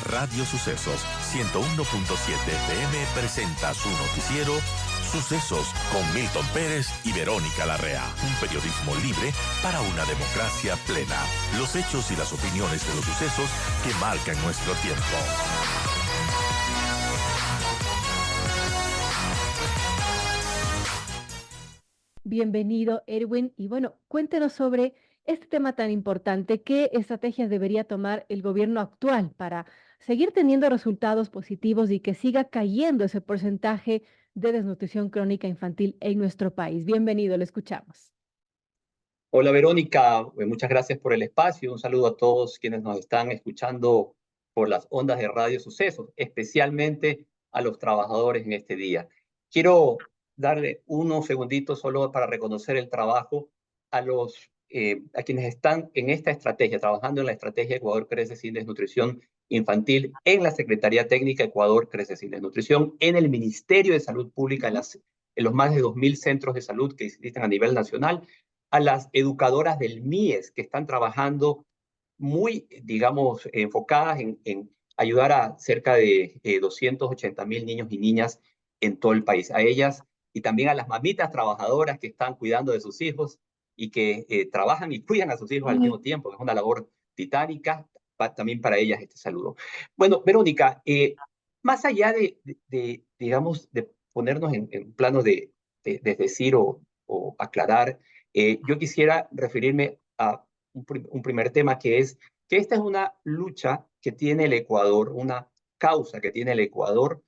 Radio Sucesos 101.7 FM presenta su noticiero Sucesos con Milton Pérez y Verónica Larrea. Un periodismo libre para una democracia plena. Los hechos y las opiniones de los sucesos que marcan nuestro tiempo. Bienvenido, Erwin. Y bueno, cuéntenos sobre este tema tan importante. ¿Qué estrategias debería tomar el gobierno actual para seguir teniendo resultados positivos y que siga cayendo ese porcentaje de desnutrición crónica infantil en nuestro país? Bienvenido, lo escuchamos. Hola Verónica, muchas gracias por el espacio. Un saludo a todos quienes nos están escuchando por las ondas de Radio Sucesos, especialmente a los trabajadores en este día. Quiero darle unos segunditos solo para reconocer el trabajo a quienes están en esta estrategia, trabajando en la estrategia Ecuador Crece Sin Desnutrición Infantil, en la Secretaría Técnica Ecuador Crece Sin Desnutrición, en el Ministerio de Salud Pública, en los más de 2.000 centros de salud que existen a nivel nacional, a las educadoras del MIES que están trabajando muy, digamos, enfocadas en ayudar a cerca de 280.000 niños y niñas en todo el país. A ellas y también a las mamitas trabajadoras que están cuidando de sus hijos y que trabajan y cuidan a sus hijos al mismo tiempo. Es una labor titánica. También para ellas este saludo. Bueno, Verónica, más allá digamos, de ponernos en plano de decir o aclarar, yo quisiera referirme a un primer tema que es que esta es una lucha que tiene el Ecuador, una causa que tiene el Ecuador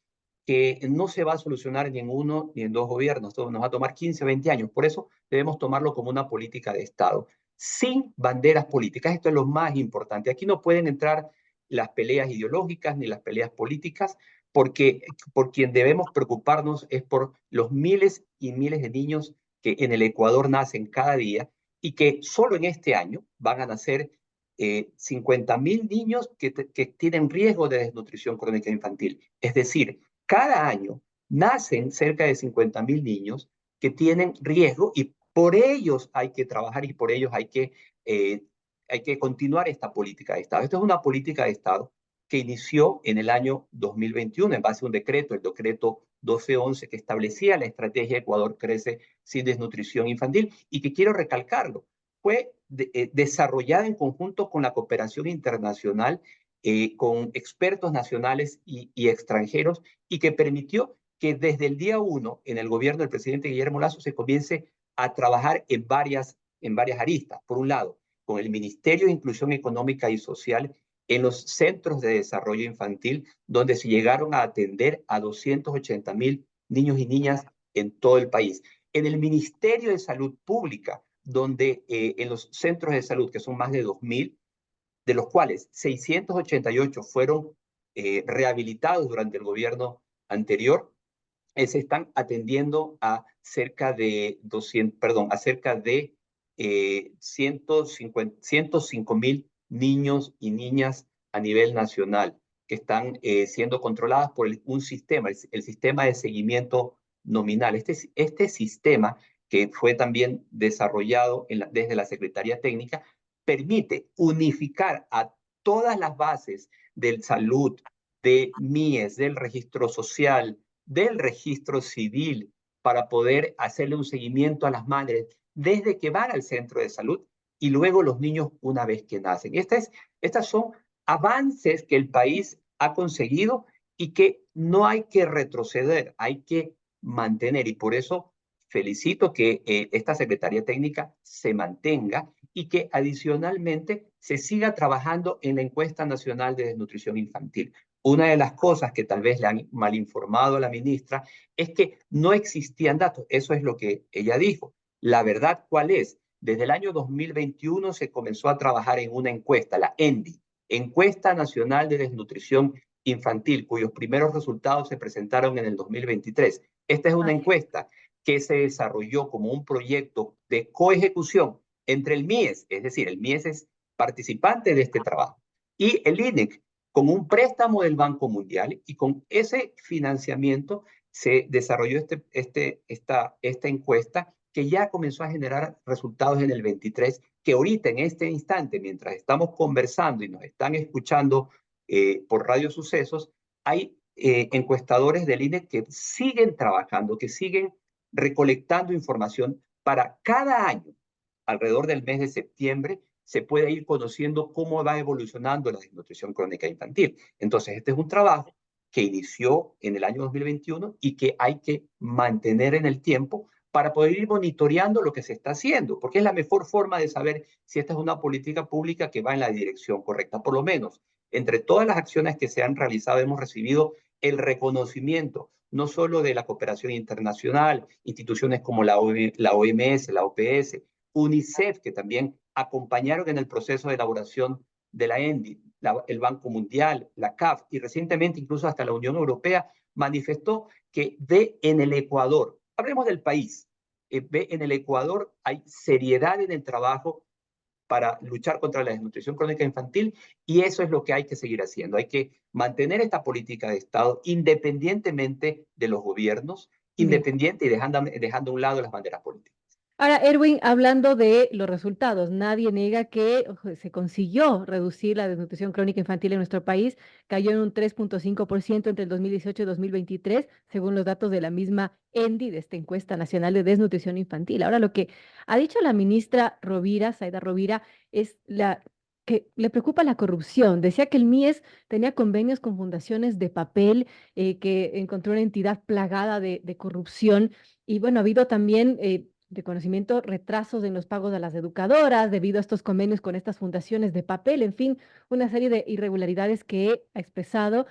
que no se va a solucionar ni en uno ni en dos gobiernos. Esto nos va a tomar 15, 20 años. Por eso debemos tomarlo como una política de Estado, sin banderas políticas. Esto es lo más importante. Aquí no pueden entrar las peleas ideológicas ni las peleas políticas, porque por quien debemos preocuparnos es por los miles y miles de niños que en el Ecuador nacen cada día y que solo en este año van a nacer 50.000 niños que tienen riesgo de desnutrición crónica infantil. Es decir, cada año nacen cerca de 50.000 niños que tienen riesgo y por ellos hay que trabajar y por ellos hay que continuar esta política de Estado. Esto es una política de Estado que inició en el año 2021 en base a un decreto, el decreto 1211, que establecía la estrategia Ecuador Crece Sin Desnutrición Infantil y que quiero recalcarlo, fue desarrollada en conjunto con la cooperación internacional, con expertos nacionales y extranjeros, y que permitió que desde el día 1 en el gobierno del presidente Guillermo Lasso se comience a trabajar en varias aristas. Por un lado, con el Ministerio de Inclusión Económica y Social, en los centros de desarrollo infantil, donde se llegaron a atender a 280.000 niños y niñas en todo el país. En el Ministerio de Salud Pública, donde en los centros de salud, que son más de 2.000, de los cuales 688 fueron rehabilitados durante el gobierno anterior, se están atendiendo a cerca de 105.000 niños y niñas a nivel nacional que están siendo controladas por un sistema, el sistema de seguimiento nominal. Este sistema, que fue también desarrollado desde la Secretaría Técnica, permite unificar a todas las bases de salud, de MIES, del registro social, del registro civil, para poder hacerle un seguimiento a las madres desde que van al centro de salud y luego los niños una vez que nacen. Estas son avances que el país ha conseguido y que no hay que retroceder, hay que mantener. Y por eso felicito que esta Secretaría Técnica se mantenga y que adicionalmente se siga trabajando en la encuesta nacional de desnutrición infantil. Una de las cosas que tal vez le han mal informado a la ministra es que no existían datos. Eso es lo que ella dijo. La verdad, ¿cuál es? Desde el año 2021 se comenzó a trabajar en una encuesta, la ENDI, Encuesta Nacional de Desnutrición Infantil, cuyos primeros resultados se presentaron en el 2023. Esta es una encuesta que se desarrolló como un proyecto de coejecución entre el MIES, es decir, el MIES es participante de este trabajo, y el INEC, con un préstamo del Banco Mundial, y con ese financiamiento se desarrolló esta encuesta que ya comenzó a generar resultados en el 23, que ahorita en este instante, mientras estamos conversando y nos están escuchando por Radio Sucesos, hay encuestadores del INE que siguen trabajando, que siguen recolectando información para cada año, alrededor del mes de septiembre, se puede ir conociendo cómo va evolucionando la desnutrición crónica infantil. Entonces, este es un trabajo que inició en el año 2021 y que hay que mantener en el tiempo para poder ir monitoreando lo que se está haciendo, porque es la mejor forma de saber si esta es una política pública que va en la dirección correcta. Por lo menos, entre todas las acciones que se han realizado, hemos recibido el reconocimiento, no solo de la cooperación internacional, instituciones como la OMS, la OPS, UNICEF, que también acompañaron en el proceso de elaboración de la ENDI, el Banco Mundial, la CAF, y recientemente incluso hasta la Unión Europea manifestó que ve en el Ecuador, hablemos del país, ve en el Ecuador hay seriedad en el trabajo para luchar contra la desnutrición crónica infantil, y eso es lo que hay que seguir haciendo. Hay que mantener esta política de Estado independientemente de los gobiernos, Bien. independiente y dejando a un lado las banderas políticas. Ahora, Erwin, hablando de los resultados, nadie niega que se consiguió reducir la desnutrición crónica infantil en nuestro país. Cayó en un 3,5% entre el 2018 y 2023, según los datos de la misma ENDI, de esta encuesta nacional de desnutrición infantil. Ahora, lo que ha dicho la ministra Rovira, Zaida Rovira, es que le preocupa la corrupción. Decía que el MIES tenía convenios con fundaciones de papel, que encontró una entidad plagada de corrupción. Y bueno, ha habido también de conocimiento, retrasos en los pagos a las educadoras debido a estos convenios con estas fundaciones de papel, en fin, una serie de irregularidades que ha expresado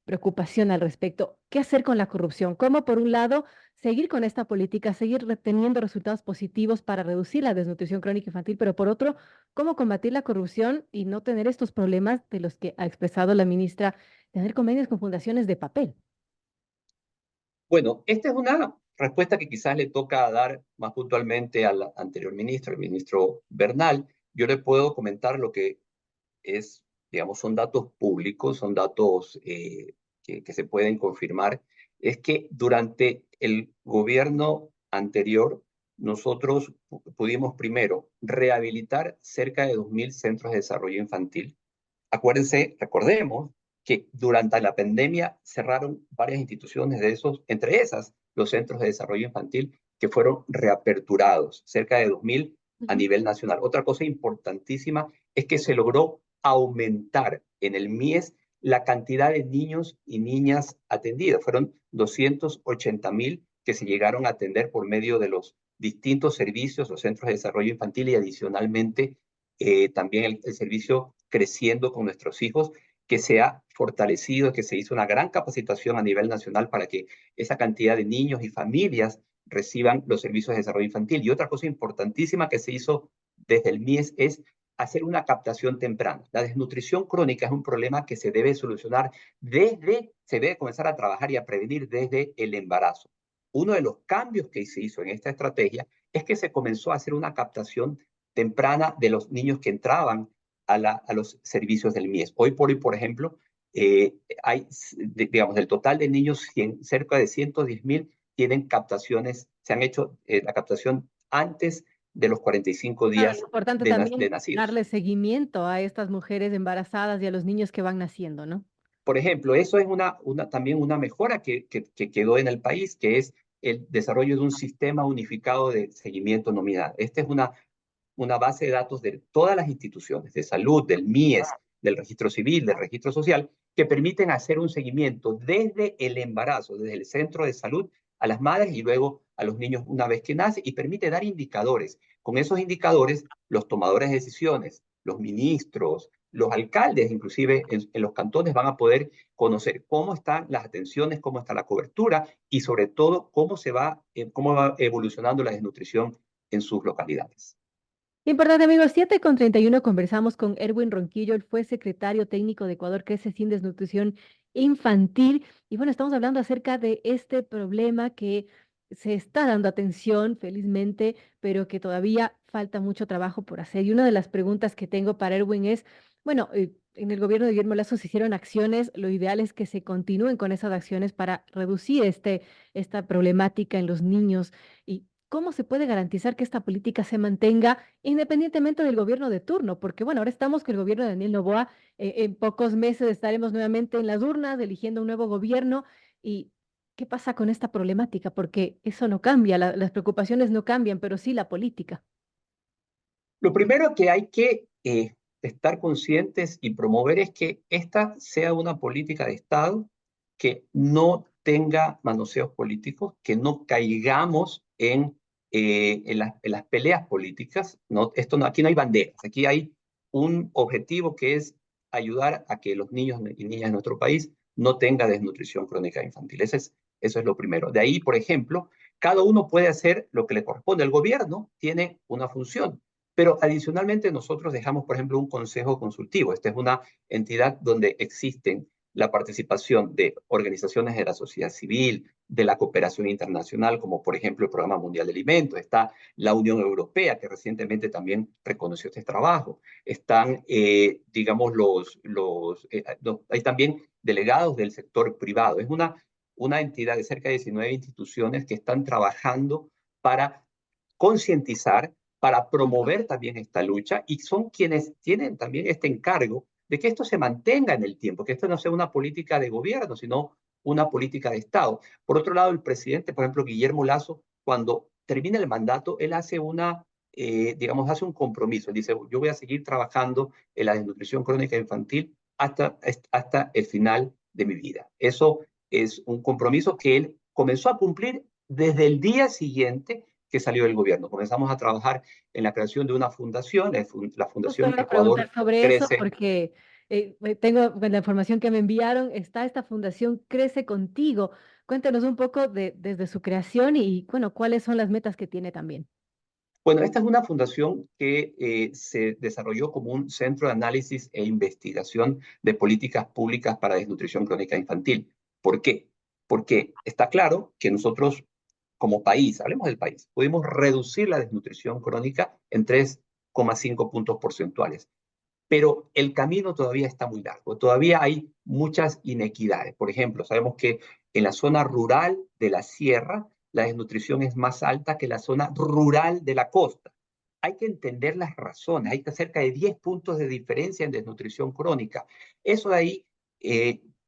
preocupación al respecto. ¿Qué hacer con la corrupción? ¿Cómo, por un lado, seguir con esta política, seguir teniendo resultados positivos para reducir la desnutrición crónica infantil, pero por otro, cómo combatir la corrupción y no tener estos problemas de los que ha expresado la ministra, tener convenios con fundaciones de papel? Bueno, esta es una respuesta que quizás le toca dar más puntualmente al anterior ministro, el ministro Bernal. Yo le puedo comentar lo que es, digamos, son datos públicos, son datos que se pueden confirmar. Es que durante el gobierno anterior, nosotros pudimos primero rehabilitar cerca de 2.000 centros de desarrollo infantil. Acuérdense, recordemos que durante la pandemia cerraron varias instituciones de esos, entre esas los centros de desarrollo infantil que fueron reaperturados, cerca de 2.000 a Ujú. nivel nacional. Otra cosa importantísima es que se logró aumentar en el MIES la cantidad de niños y niñas atendidos. Fueron 280.000 que se llegaron a atender por medio de los distintos servicios, los centros de desarrollo infantil y adicionalmente también el servicio creciendo con nuestros hijos, que se ha fortalecido, que se hizo una gran capacitación a nivel nacional para que esa cantidad de niños y familias reciban los servicios de desarrollo infantil. Y otra cosa importantísima que se hizo desde el MIES es hacer una captación temprana. La desnutrición crónica es un problema que se debe solucionar se debe comenzar a trabajar y a prevenir desde el embarazo. Uno de los cambios que se hizo en esta estrategia es que se comenzó a hacer una captación temprana de los niños que entraban a los servicios del MIES. Hoy por hoy, por ejemplo, hay, digamos, del total de niños, cerca de 110.000 tienen captaciones, se han hecho la captación antes de los 45 Claro, es días importante de también nacidos. darle seguimiento a estas mujeres embarazadas y a los niños que van naciendo, ¿no? Por ejemplo, eso es también una mejora que quedó en el país, que es el desarrollo de un sistema unificado de seguimiento nominal. Esta es una base de datos de todas las instituciones de salud, del MIES, del registro civil, del registro social, que permiten hacer un seguimiento desde el embarazo, desde el centro de salud, a las madres y luego a los niños una vez que nace, y permite dar indicadores. Con esos indicadores, los tomadores de decisiones, los ministros, los alcaldes, inclusive en los cantones, van a poder conocer cómo están las atenciones, cómo está la cobertura y sobre todo cómo va evolucionando la desnutrición en sus localidades. Importante, amigos, 7:31 conversamos con Erwin Ronquillo, él fue secretario técnico de Ecuador Crece Sin Desnutrición Infantil. Y bueno, estamos hablando acerca de este problema que se está dando atención, felizmente, pero que todavía falta mucho trabajo por hacer. Y una de las preguntas que tengo para Erwin es, bueno, en el gobierno de Guillermo Lasso se hicieron acciones, lo ideal es que se continúen con esas acciones para reducir esta problemática en los niños. ¿Y ¿cómo se puede garantizar que esta política se mantenga independientemente del gobierno de turno? Porque bueno, ahora estamos con el gobierno de Daniel Noboa, en pocos meses estaremos nuevamente en las urnas eligiendo un nuevo gobierno. ¿Y qué pasa con esta problemática? Porque eso no cambia, las preocupaciones no cambian, pero sí la política. Lo primero que hay que estar conscientes y promover es que esta sea una política de Estado que no tenga manoseos políticos, que no caigamos en las peleas políticas. No, aquí no hay banderas, aquí hay un objetivo que es ayudar a que los niños y niñas de nuestro país no tengan desnutrición crónica infantil. Eso es lo primero. De ahí, por ejemplo, cada uno puede hacer lo que le corresponde. El gobierno tiene una función, pero adicionalmente nosotros dejamos, por ejemplo, un consejo consultivo. Esta es una entidad donde existen la participación de organizaciones de la sociedad civil, de la cooperación internacional, como por ejemplo el Programa Mundial de Alimentos, está la Unión Europea, que recientemente también reconoció este trabajo, están, digamos, hay también delegados del sector privado. Es una entidad de cerca de 19 instituciones que están trabajando para concientizar, para Ujú. promover también esta lucha, y son quienes tienen también este encargo de que esto se mantenga en el tiempo, que esto no sea una política de gobierno, sino una política de Estado. Por otro lado, el presidente, por ejemplo, Guillermo Lasso, cuando termina el mandato, él hace digamos, hace un compromiso. Él dice, yo voy a seguir trabajando en la desnutrición crónica infantil hasta el final de mi vida. Eso es un compromiso que él comenzó a cumplir desde el día siguiente que salió del gobierno. Comenzamos a trabajar en la creación de una fundación, la Justo Fundación iba a Ecuador preguntar sobre eso Crece. porque tengo pues, la información que me enviaron, está esta fundación Crece Contigo. Cuéntanos un poco desde su creación y, bueno, cuáles son las metas que tiene también. Bueno, esta es una fundación que se desarrolló como un centro de análisis e investigación de políticas públicas para desnutrición crónica infantil. ¿Por qué? Porque está claro que nosotros, como país, hablemos del país, pudimos reducir la desnutrición crónica en 3,5 puntos porcentuales. Pero el camino todavía está muy largo, todavía hay muchas inequidades. Por ejemplo, sabemos que en la zona rural de la sierra, la desnutrición es más alta que la zona rural de la costa. Hay que entender las razones, hay cerca de 10 puntos de diferencia en desnutrición crónica. Eso de ahí,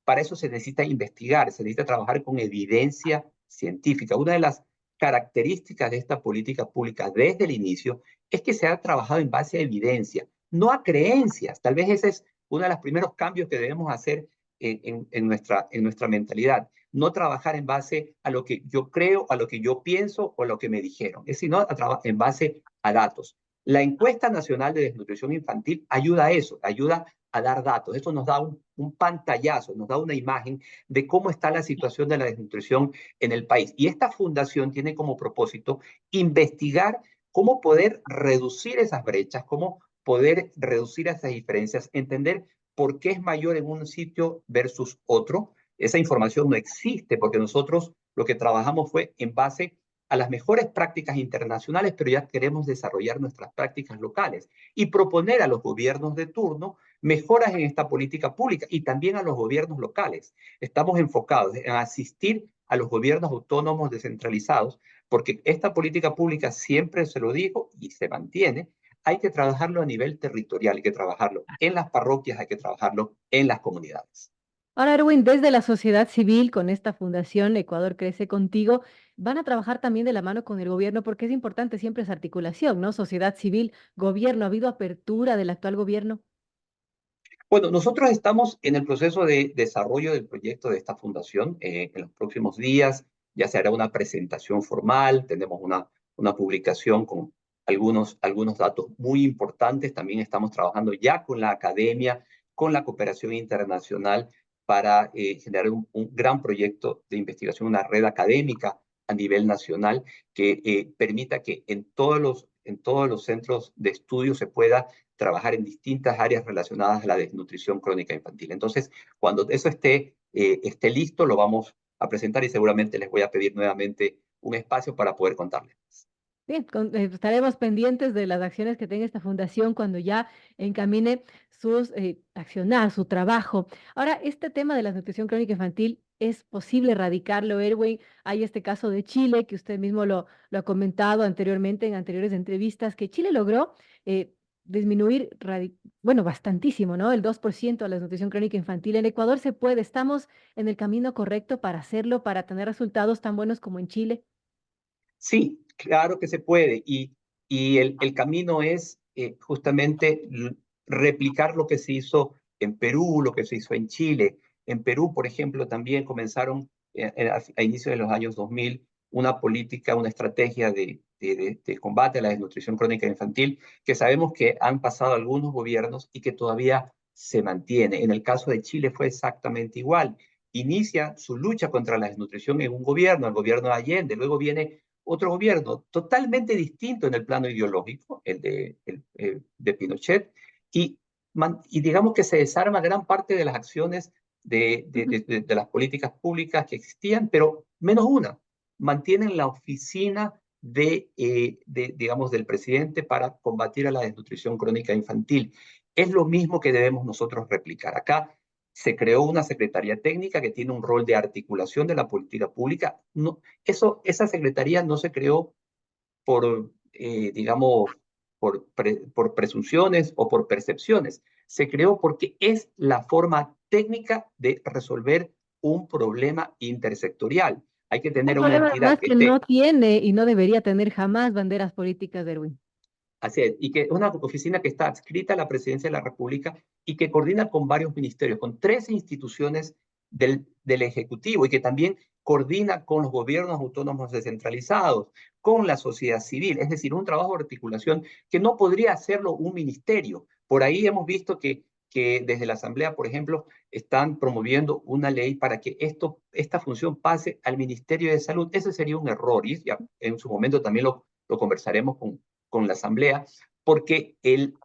para eso se necesita investigar, se necesita trabajar con evidencia científica. Una de las características de esta política pública desde el inicio es que se ha trabajado en base a evidencia, no a creencias. Tal vez ese es uno de los primeros cambios que debemos hacer en nuestra mentalidad. No trabajar en base a lo que yo creo, a lo que yo pienso o a lo que me dijeron, sino en base a datos. La encuesta nacional de desnutrición infantil ayuda a eso, ayuda a dar datos. Eso nos da un pantallazo, nos da una imagen de cómo está la situación de la desnutrición en el país. Y esta fundación tiene como propósito investigar cómo poder reducir esas brechas, cómo poder reducir esas diferencias, entender por qué es mayor en un sitio versus otro. Esa información no existe porque nosotros lo que trabajamos fue en base a las mejores prácticas internacionales, pero ya queremos desarrollar nuestras prácticas locales y proponer a los gobiernos de turno mejoras en esta política pública y también a los gobiernos locales. Estamos enfocados en asistir a los gobiernos autónomos descentralizados, porque esta política pública, siempre se lo digo y se mantiene, hay que trabajarlo a nivel territorial, hay que trabajarlo en las parroquias, hay que trabajarlo en las comunidades. Ahora, Erwin, desde la sociedad civil, con esta fundación Ecuador Crece Contigo, van a trabajar también de la mano con el gobierno, porque es importante siempre esa articulación, ¿no? Sociedad civil, gobierno, ¿ha habido apertura del actual gobierno? Bueno, nosotros estamos en el proceso de desarrollo del proyecto de esta fundación. En los próximos días ya se hará una presentación formal, tenemos una publicación con algunos datos muy importantes. También estamos trabajando ya con la academia, con la cooperación internacional para generar un gran proyecto de investigación, una red académica a nivel nacional que permita que en todos los centros de estudio se pueda trabajar en distintas áreas relacionadas a la desnutrición crónica infantil. Entonces, cuando eso esté listo, lo vamos a presentar y seguramente les voy a pedir nuevamente un espacio para poder contarles. Bien, estaremos pendientes de las acciones que tenga esta fundación cuando ya encamine sus accionar, su trabajo. Ahora, este tema de la nutrición crónica infantil ¿Es posible erradicarlo, Erwin? Hay este caso de Chile, que usted mismo lo ha comentado anteriormente en anteriores entrevistas, que Chile logró disminuir, bueno, bastantísimo, ¿no? El 2% de la desnutrición crónica infantil. En Ecuador se puede, estamos en el camino correcto para hacerlo, para tener resultados tan buenos como en Chile. Sí, claro que se puede. Y el camino es justamente replicar lo que se hizo en Perú, lo que se hizo en Chile. En Perú, por ejemplo, también comenzaron a inicios de los años 2000 una política, una estrategia de combate a la desnutrición crónica infantil, que sabemos que han pasado algunos gobiernos y que todavía se mantiene. En el caso de Chile fue exactamente igual. Inicia su lucha contra la desnutrición en un gobierno, el gobierno de Allende, luego viene otro gobierno totalmente distinto en el plano ideológico, de Pinochet, y, y digamos que se desarma gran parte de las acciones de las políticas públicas que existían, pero menos una. Mantienen la oficina digamos, del presidente para combatir a la desnutrición crónica infantil. Es lo mismo que debemos nosotros replicar. Acá se creó una secretaría técnica que tiene un rol de articulación de la política pública. No, esa secretaría no se creó por, digamos, por presunciones o por percepciones. Se creó porque es la forma técnica de resolver un problema intersectorial. Hay que Un tener una problema entidad además que que no esté. tiene y no debería tener jamás banderas políticas, Erwin. Así es, y que es una oficina que está adscrita a la Presidencia de la República y que coordina con varios ministerios, con 13 instituciones del Ejecutivo y que también coordina con los gobiernos autónomos descentralizados, con la sociedad civil, es decir, un trabajo de articulación que no podría hacerlo un ministerio. Por ahí hemos visto que desde la Asamblea, por ejemplo, están promoviendo una ley para que esta función pase al Ministerio de Salud. Ese sería un error y ya en su momento también lo conversaremos con la Asamblea, porque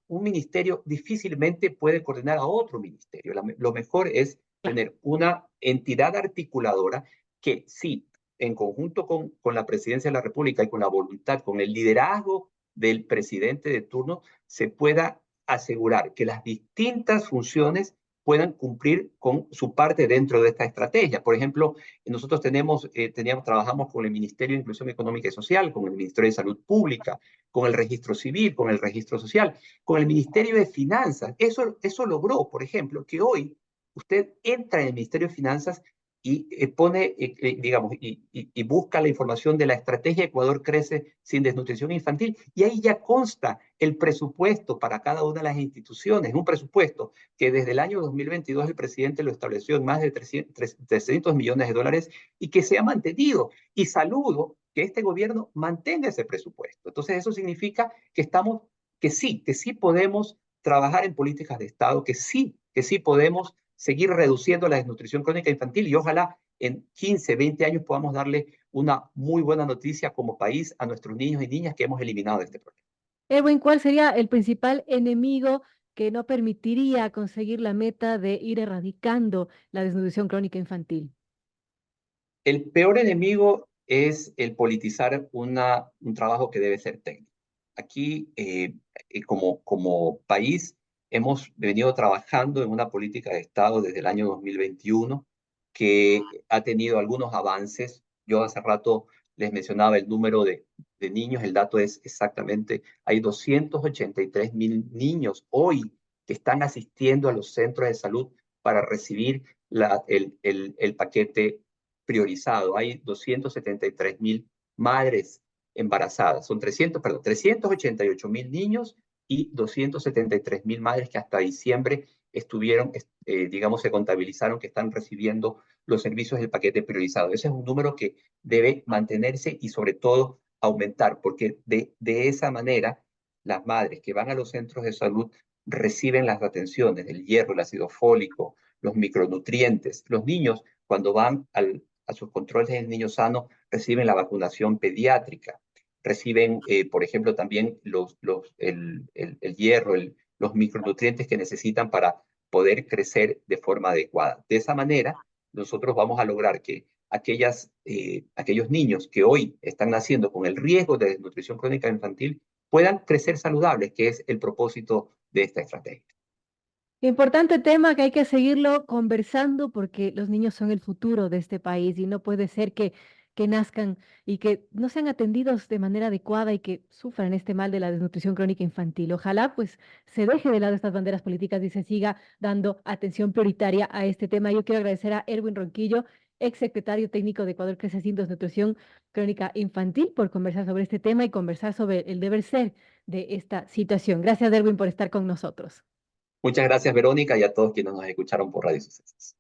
un ministerio difícilmente puede coordinar a otro ministerio. Lo mejor es tener una entidad articuladora que sí, en conjunto con la Presidencia de la República y con la voluntad, con el liderazgo del presidente de turno, se pueda asegurar que las distintas funciones puedan cumplir con su parte dentro de esta estrategia. Por ejemplo, nosotros trabajamos con el Ministerio de Inclusión Económica y Social, con el Ministerio de Salud Pública, con el registro civil, con el registro social, con el Ministerio de Finanzas. Eso logró, por ejemplo, que hoy usted entra en el Ministerio de Finanzas y digamos, y busca la información de la estrategia Ecuador Crece sin desnutrición infantil, y ahí ya consta el presupuesto para cada una de las instituciones, un presupuesto que desde el año 2022 el presidente lo estableció en más de 300 millones de dólares y que se ha mantenido. Y saludo que este gobierno mantenga ese presupuesto. Entonces eso significa que sí podemos trabajar en políticas de Estado, que sí podemos seguir reduciendo la desnutrición crónica infantil y ojalá en 15, 20 años podamos darle una muy buena noticia como país a nuestros niños y niñas que hemos eliminado de este problema. Erwin, ¿cuál sería el principal enemigo que no permitiría conseguir la meta de ir erradicando la desnutrición crónica infantil? El peor enemigo es el politizar un trabajo que debe ser técnico. Aquí, como país, hemos venido trabajando en una política de Estado desde el año 2021 que ha tenido algunos avances. Yo hace rato les mencionaba el número de niños, el dato es exactamente, hay 283.000 niños hoy que están asistiendo a los centros de salud para recibir el paquete priorizado. Hay 273.000 madres embarazadas. Son 388.000 niños y 273.000 madres que hasta diciembre estuvieron, digamos, se contabilizaron que están recibiendo los servicios del paquete priorizado. Ese es un número que debe mantenerse y sobre todo aumentar, porque de esa manera las madres que van a los centros de salud reciben las atenciones del hierro, el ácido fólico, los micronutrientes. Los niños, cuando van a sus controles del niño sano, reciben la vacunación pediátrica, reciben, por ejemplo, también el hierro, los micronutrientes que necesitan para poder crecer de forma adecuada. De esa manera, nosotros vamos a lograr que aquellos niños que hoy están naciendo con el riesgo de desnutrición crónica infantil puedan crecer saludables, que es el propósito de esta estrategia. Importante tema que hay que seguirlo conversando porque los niños son el futuro de este país y no puede ser que nazcan y que no sean atendidos de manera adecuada y que sufran este mal de la desnutrición crónica infantil. Ojalá pues se deje de lado estas banderas políticas y se siga dando atención prioritaria a este tema. Yo quiero agradecer a Erwin Ronquillo, ex secretario técnico de Ecuador Crece Sin Desnutrición Crónica Infantil, por conversar sobre este tema y conversar sobre el deber ser de esta situación. Gracias, Erwin, por estar con nosotros. Muchas gracias, Verónica, y a todos quienes nos escucharon por Radio Sucesos.